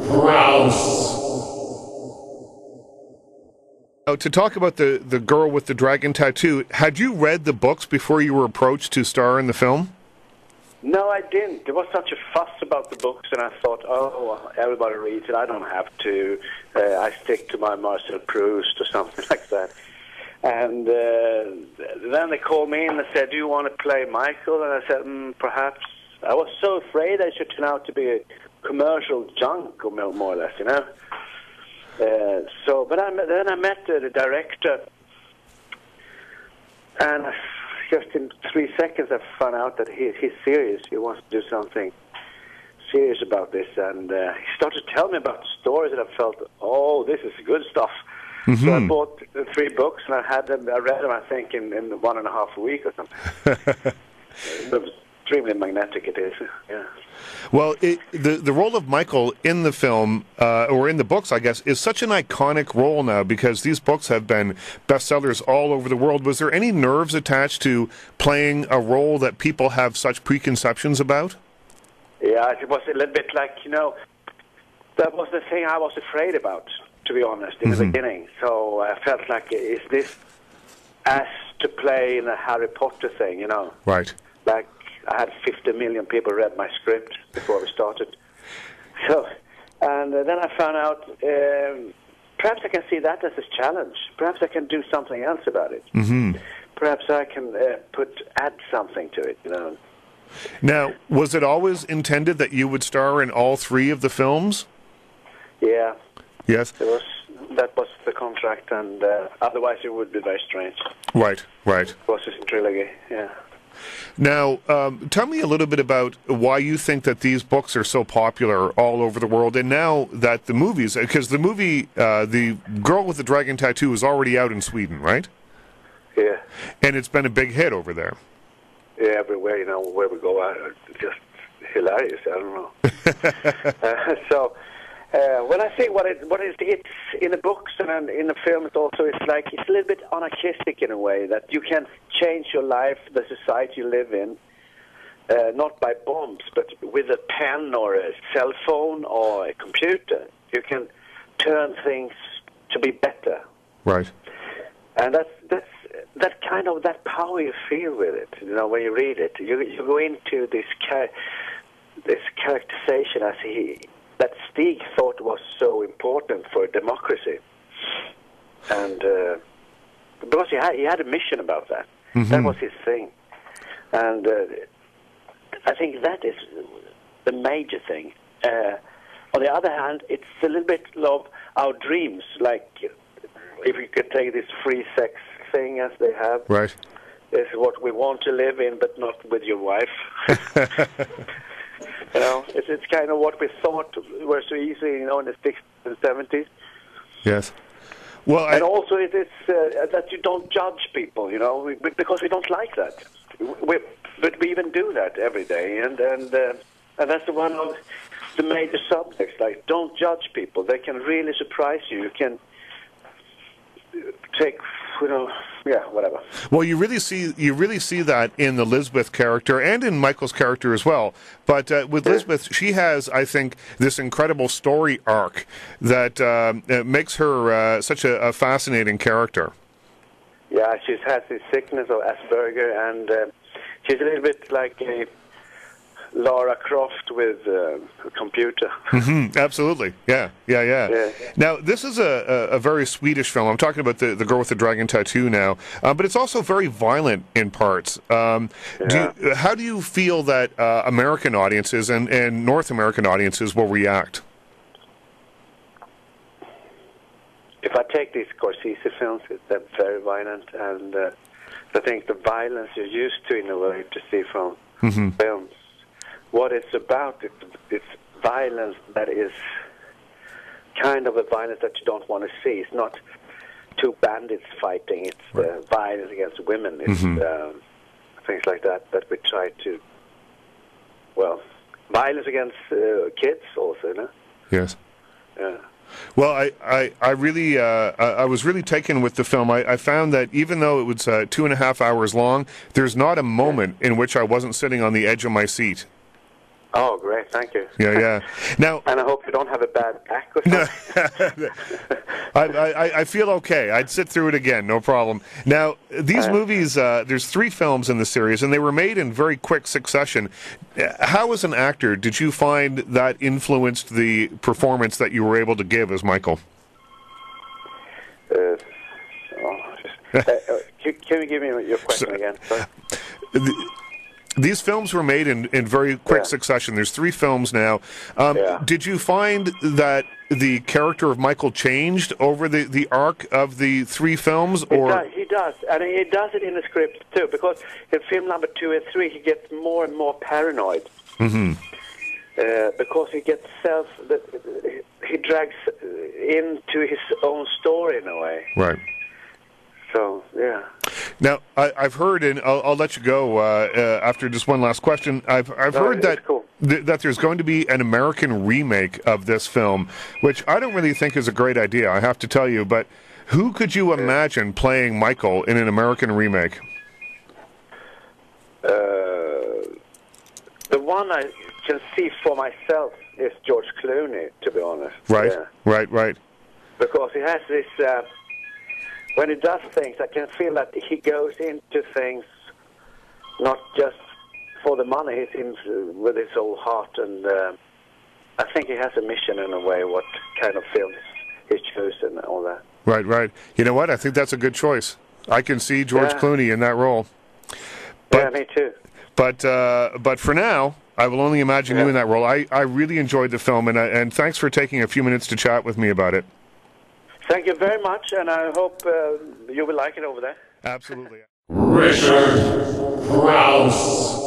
Crouse. To talk about the girl with the dragon tattoo, had you read the books before you were approached to star in the film? No, I didn't. There was such a fuss about the books, and I thought, oh, everybody reads it. I don't have to. I stick to my Marcel Proust or something like that. And then they called me and they said, do you want to play Michael? And I said, perhaps. I was so afraid I should turn out to be a commercial junk, or more or less, you know. But then I met the director, and just in 3 seconds I found out that he's serious. He wants to do something serious about this, and he started to tell me about the stories, and I felt, oh, this is good stuff. Mm-hmm. So I bought the 3 books, and I read them, I think, in 1.5 weeks or something. It was extremely magnetic, it is, yeah. Well, the role of Michael in the film, or in the books, I guess, is such an iconic role now because these books have been bestsellers all over the world. Was there any nerves attached to playing a role that people have such preconceptions about? Yeah, it was a little bit like, that was the thing I was afraid about, to be honest, in the beginning. So I felt like, is this as to play in a Harry Potter thing, Right. Like, I had 50 million people read my script before we started. So, and then I found out, perhaps I can see that as a challenge. Perhaps I can do something else about it. Mm-hmm. Perhaps I can add something to it, Now, was it always intended that you would star in all 3 of the films? Yeah. Yes? That was the contract, and otherwise it would be very strange. Right. It was a trilogy, yeah. Now, tell me a little bit about why you think that these books are so popular all over the world, and now that the movies, because the movie, The Girl with the Dragon Tattoo, is already out in Sweden, right? Yeah. And it's been a big hit over there. Yeah, everywhere, where we go, it's just hilarious, I don't know. When I think what it's in the books and in the film, it's a little bit anarchistic in a way, that you can change your life, the society you live in, not by bombs, but with a pen or a cell phone or a computer. You can turn things to be better. Right. And that's kind of that power you feel with it. When you read it, you go into this characterization as that Stig thought was so important for democracy, and because he had a mission about that. Mm-hmm. That was his thing, and I think that is the major thing. On the other hand, it's a little bit of our dreams, like if we could take this free sex thing as they have. Right. It's what we want to live in, but not with your wife. It's kind of what we thought were so easy, in the 60s and 70s. Yes. Well, and also it is that you don't judge people, because we don't like that. But we even do that every day, and that's one of the major subjects. Like, don't judge people; they can really surprise you. You can take, whatever. Well, you really see that in the Lisbeth character and in Michael's character as well. But with Lisbeth, she has, I think, this incredible story arc that makes her such a fascinating character. Yeah, she has this sickness of Asperger, and she's a little bit like a Lara Croft with a computer. Mm-hmm, absolutely. Yeah. Now, this is a very Swedish film. I'm talking about the Girl with the Dragon Tattoo now, but it's also very violent in parts. How do you feel that American audiences and North American audiences will react? If I take these Scorsese films, they're very violent, and I think the violence you're used to in a way to see from films. What it's about, it's violence that is kind of a violence that you don't want to see. It's not 2 bandits fighting. It's violence against women. It's things like that we try to, violence against kids also, Yes. Yeah. Well, I really I was really taken with the film. I found that even though it was 2.5 hours long, there's not a moment in which I wasn't sitting on the edge of my seat. Oh, great! Thank you. Yeah. Now, and I hope you don't have a bad back or something. I feel okay. I'd sit through it again, no problem. Now, these movies, there's 3 films in the series, and they were made in very quick succession. How, as an actor, did you find that influenced the performance that you were able to give as Michael? Can you give me your question again? Sorry. These films were made in very quick succession. There's 3 films now. Did you find that the character of Michael changed over the arc of the 3 films? Or He does, and he does it in the script too, because in film number 2 and 3 he gets more and more paranoid. Mm-hmm. Because he gets he drags into his own story in a way. Right. So, yeah. Now, I've heard, and I'll let you go after just one last question. I've heard that cool. that there's going to be an American remake of this film, which I don't really think is a great idea, I have to tell you. But who could you imagine playing Michael in an American remake? The one I can see for myself is George Clooney, to be honest. Right, yeah. right. Because he has this... when he does things, I can feel that he goes into things not just for the money. He seems with his whole heart, and I think he has a mission in a way, what kind of films he's chosen and all that. Right. You know what? I think that's a good choice. I can see George Clooney in that role. But, yeah, me too. But for now, I will only imagine you in that role. I really enjoyed the film, and thanks for taking a few minutes to chat with me about it. Thank you very much, and I hope you will like it over there. Absolutely. Richard Crouse.